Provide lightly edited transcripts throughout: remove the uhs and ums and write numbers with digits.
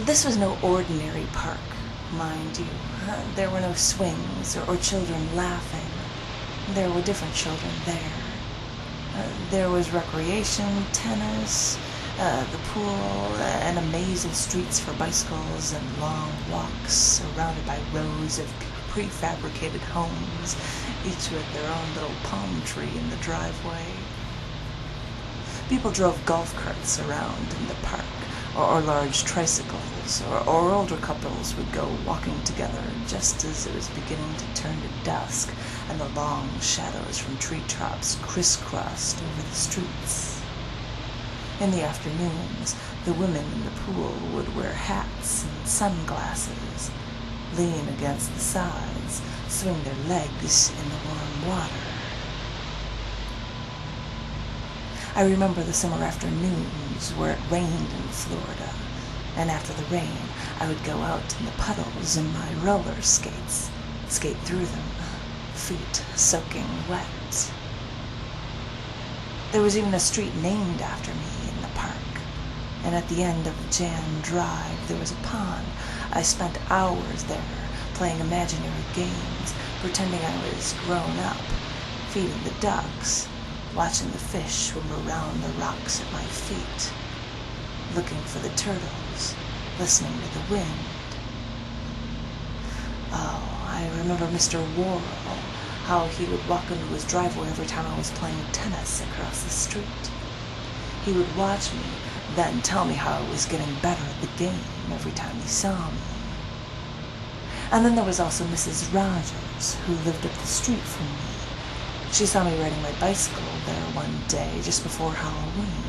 This was no ordinary park, mind you. There were no swings or children laughing. There were different children there. There was recreation, tennis, the pool, and amazing streets for bicycles and long walks surrounded by rows of prefabricated homes, each with their own little palm tree in the driveway. People drove golf carts around in the park, or large tricycles, or older couples would go walking together just as it was beginning to turn to dusk and the long shadows from treetops crisscrossed over the streets. In the afternoons, the women in the pool would wear hats and sunglasses, lean against the sides, swing their legs in the warm water. I remember the summer afternoons where it rained in Florida, and after the rain, I would go out in the puddles in my roller skates, skate through them, feet soaking wet. There was even a street named after me in the park, and at the end of Jan Drive there was a pond. I spent hours there playing imaginary games, pretending I was grown up, feeding the ducks, watching the fish swim around the rocks at my feet, looking for the turtles, listening to the wind. Oh, I remember Mr. Worrell, how he would walk into his driveway every time I was playing tennis across the street. He would watch me, then tell me how I was getting better at the game every time he saw me. And then there was also Mrs. Rogers, who lived up the street from me. She saw me riding my bicycle there one day just before Halloween.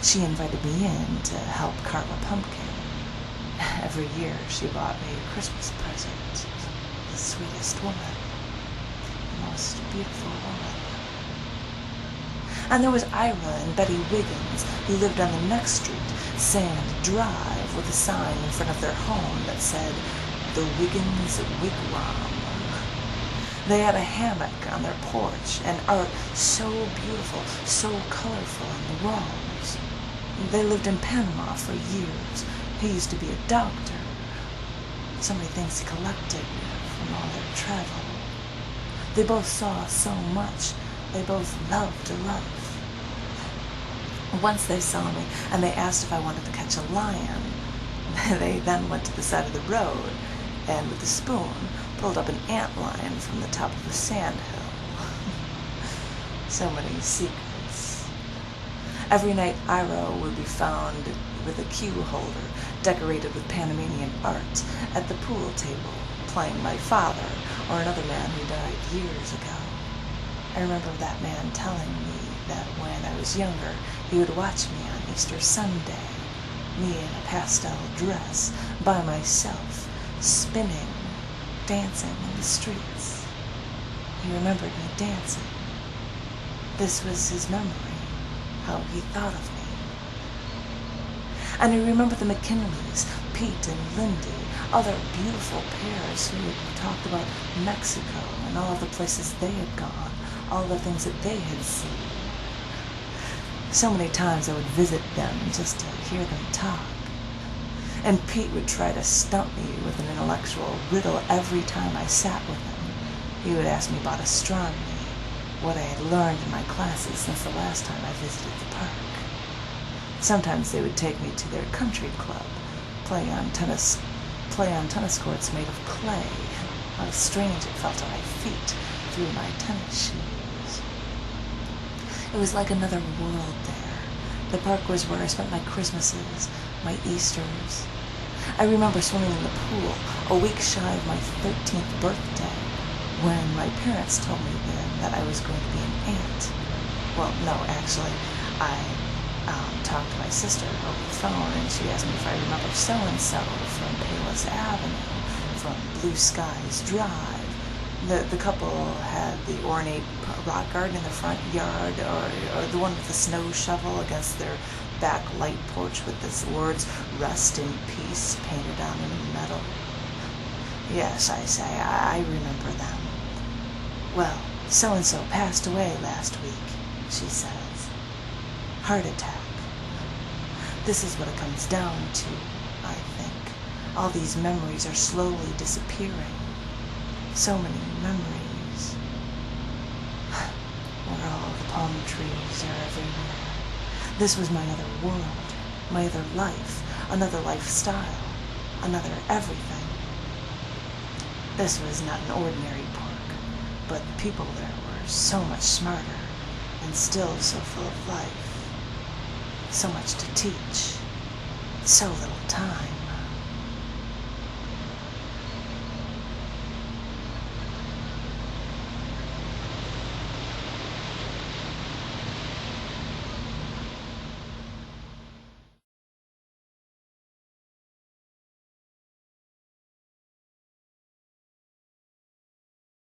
She invited me in to help carve a pumpkin. Every year she bought me a Christmas present. The sweetest woman. The most beautiful woman. And there was Ira and Betty Wiggins, who lived on the next street, Sand Drive, with a sign in front of their home that said, "The Wiggins Wigwam." They had a hammock on their porch, and art so beautiful, so colorful on the walls. They lived in Panama for years. He used to be a doctor. So many things he collected from all their travel. They both saw so much. They both loved to love. Once they saw me, and they asked if I wanted to catch a lion. They then went to the side of the road, and with a spoon, pulled up an antlion from the top of a sand hill. So many secrets. Every night Ira would be found with a cue holder decorated with Panamanian art at the pool table, playing my father or another man who died years ago. I remember that man telling me that when I was younger, he would watch me on Easter Sunday, me in a pastel dress, by myself, spinning, dancing in the streets. He remembered me dancing. This was his memory, how he thought of me. And I remember the McKinleys, Pete and Lindy, other beautiful pairs who had talked about Mexico and all of the places they had gone, all the things that they had seen. So many times I would visit them just to hear them talk. And Pete would try to stump me with an intellectual riddle every time I sat with him. He would ask me about astronomy, what I had learned in my classes since the last time I visited the park. Sometimes they would take me to their country club, play on tennis courts made of clay. How strange it felt on my feet through my tennis shoes. It was like another world there. The park was where I spent my Christmases, my Easters. I remember swimming in the pool a week shy of my 13th birthday when my parents told me then that I was going to be an aunt. Well, no, actually, I talked to my sister over the phone, and she asked me if I remember so-and-so from Palos Avenue, from Blue Skies Drive. The couple had the ornate rock garden in the front yard, or the one with the snow shovel against their back light porch with the words "Rest in Peace" painted on them in metal. Yes, I say, I remember them. Well, so-and-so passed away last week, she says. Heart attack. This is what it comes down to, I think. All these memories are slowly disappearing. So many memories. Where all the palm trees are everywhere. This was my other world, my other life, another lifestyle, another everything. This was not an ordinary park, but the people there were so much smarter and still so full of life. So much to teach, so little time.